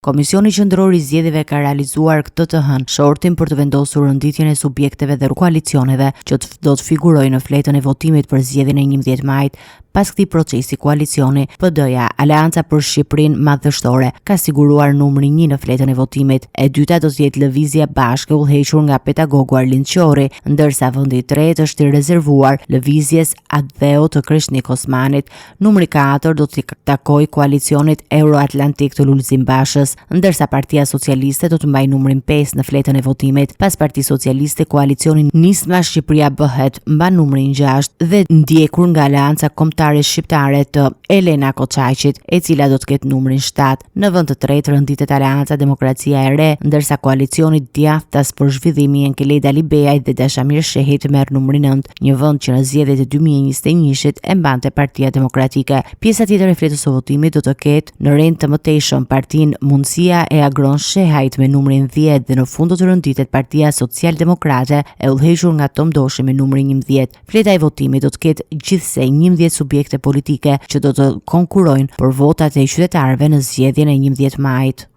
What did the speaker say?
Komisioni Qendror i Zgjedhjeve ka realizuar këtë të hënë shortin për të vendosur renditjen e subjekteve dhe koalicioneve që do të figurojnë në fletën e votimit për zgjedhjen e 11 majit. Pas këtij procesi, koalicioni PD-ja, Aleanca për Shqipërinë Madhështore, ka siguruar numrin 1 në fletën e votimit. E dyta do të jetë Lëvizje Bashkë, udhëhequr nga pedagogu Arlind Qori, ndërsa vendi i tretë është i rezervuar Lëvizjes Adheu të Krishnik Osmanit. Numri 4 do të takojë koalicionit Euroatlantik të Lulzim Bashës, ndërsa Partia Socialiste do të mbajë numrin 5 në fletën e votimit. Pas Partisë Socialiste, koalicioni Nisma Shqipëria Bëhet mban numrin 6 dhe ndjekur nga Aleanca Kombëtare Shqiptare të Elena Koçaqit, e cila do të ketë numrin 7. Në vend të tretë renditet Aleanca Demokracia e Re, ndërsa koalicioni Djathtas për Zhvillim i Enkeleda Libejaj dhe Dashamir Shehit merr numrin 9, një vend që në zgjedhjet e 2021-shit e mbante Partia Demokratike. Pjesa tjetër e fletës së votimit do të ketë në rend të mëtejshëm Partinë Mundësia e Agron Shehajt me numrin 10 dhe në fund do të renditet Partia Socialdemokrate e udhëhequr nga Tom Doshi me numrin 11. Fleta e votimit do të ketë gjithsej 11 subjekte politike që do të konkurrojnë për votat e qytetarëve në zgjedhjen e 11 majit.